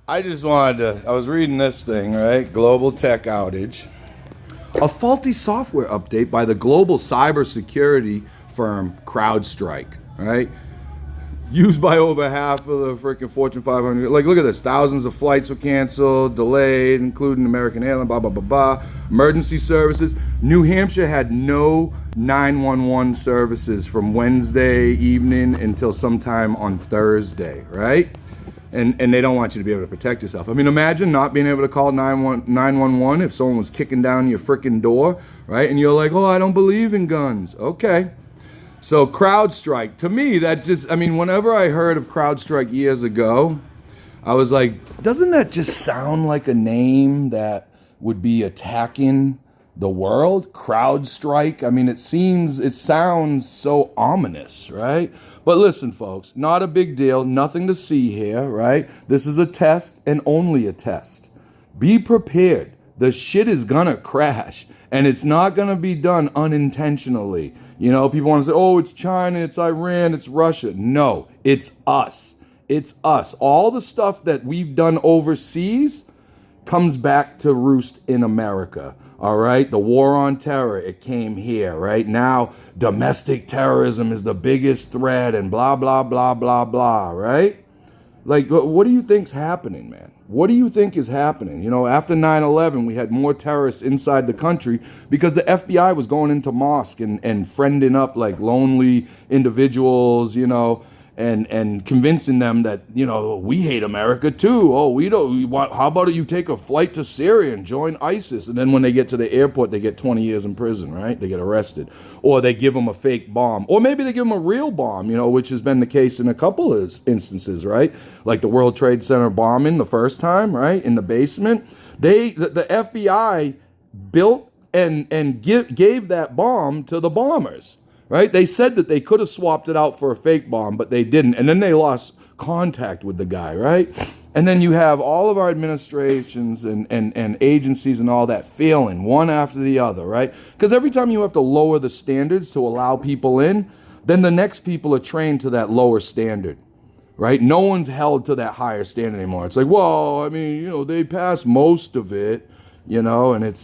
I just wanted to, I was reading this thing, right? Global tech outage. A faulty software update by the global cybersecurity firm CrowdStrike, right? Used by over half of the freaking Fortune 500. Like, look at this. Thousands of flights were canceled, delayed, including American Airlines, blah, blah, blah, blah. Emergency services. New Hampshire had no 911 services from Wednesday evening until sometime on Thursday, right? And they don't want you to be able to protect yourself. I mean, imagine not being able to call 911 if someone was kicking down your freaking door, right? And you're like, oh, I don't believe in guns. Okay. So CrowdStrike, to me, that just, I mean, whenever I heard of CrowdStrike years ago, I was like, doesn't that just sound like a name that would be attacking the world? CrowdStrike. I mean, it sounds so ominous, right? But listen, folks, not a big deal, nothing to see here, right? This is a test and only a test. Be prepared. The shit is gonna crash. And it's not going to be done unintentionally. You know, people want to say, oh, it's China, it's Iran, it's Russia. No, it's us. It's us. All the stuff that we've done overseas comes back to roost in America. All right. The war on terror, it came here, right? Now, domestic terrorism is the biggest threat and blah, blah, blah, blah, blah, right? Like, what do you think's happening, man? What do you think is happening? You know, after 9/11, we had more terrorists inside the country because the FBI was going into mosque and friending up like lonely individuals, you know, and convincing them that, you know, we hate America too. Oh, we don't. How about you take a flight to Syria and join ISIS? And then when they get to the airport, they get 20 years in prison, right? They get arrested. Or they give them a fake bomb. Or maybe they give them a real bomb, you know, which has been the case in a couple of instances, right? Like the World Trade Center bombing the first time, right? In the basement. The FBI built and gave that bomb to the bombers. Right? They said that they could have swapped it out for a fake bomb, but they didn't. And then they lost contact with the guy, right? And then you have all of our administrations and agencies and all that failing one after the other, right? Because every time you have to lower the standards to allow people in, then the next people are trained to that lower standard, right? No one's held to that higher standard anymore. It's like, well, I mean, you know, they passed most of it, you know, and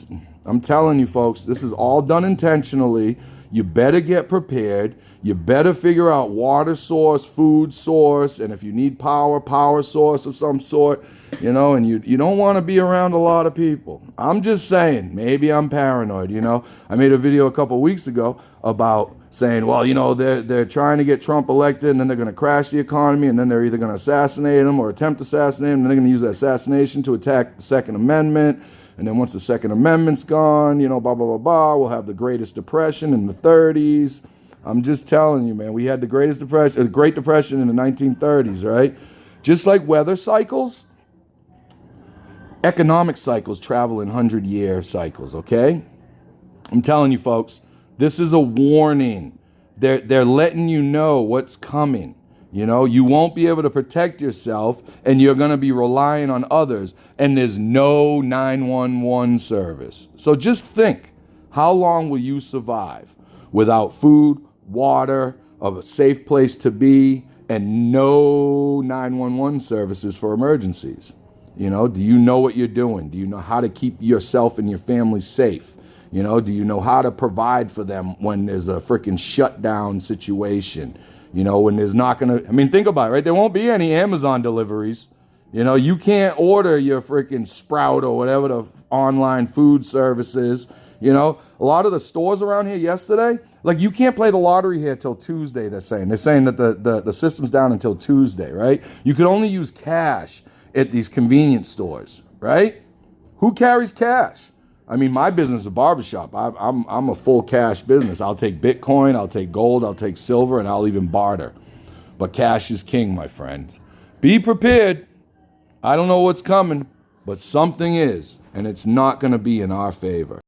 I'm telling you folks, this is all done intentionally. You better get prepared. You better figure out water source, food source, and if you need power source of some sort, you know, and you don't want to be around a lot of people. I'm just saying, maybe I'm paranoid, you know. I made a video a couple weeks ago about saying, well, you know, they're trying to get Trump elected, and then they're going to crash the economy, and then they're either going to assassinate him or attempt to assassinate him, and then they're going to use that assassination to attack the Second Amendment. And then once the Second Amendment's gone, you know, blah, blah, blah, blah, we'll have the Greatest Depression in the 30s. I'm just telling you, man, we had the Great Depression in the 1930s, right? Just like weather cycles, economic cycles travel in 100-year cycles, okay? I'm telling you, folks, this is a warning. They're letting you know what's coming. You know, you won't be able to protect yourself and you're going to be relying on others and there's no 911 service. So just think, how long will you survive without food, water, a safe place to be, and no 911 services for emergencies? You know, do you know what you're doing? Do you know how to keep yourself and your family safe? You know, do you know how to provide for them when there's a freaking shutdown situation? You know, when there's not going to, I mean, think about it, right? There won't be any Amazon deliveries. You know, you can't order your freaking Sprout or whatever the online food services. You know, a lot of the stores around here yesterday, like you can't play the lottery here till Tuesday, they're saying. They're saying that the system's down until Tuesday, right? You could only use cash at these convenience stores, right? Who carries cash? I mean, my business is a barbershop. I'm a full cash business. I'll take Bitcoin, I'll take gold, I'll take silver, and I'll even barter. But cash is king, my friends. Be prepared. I don't know what's coming, but something is, and it's not going to be in our favor.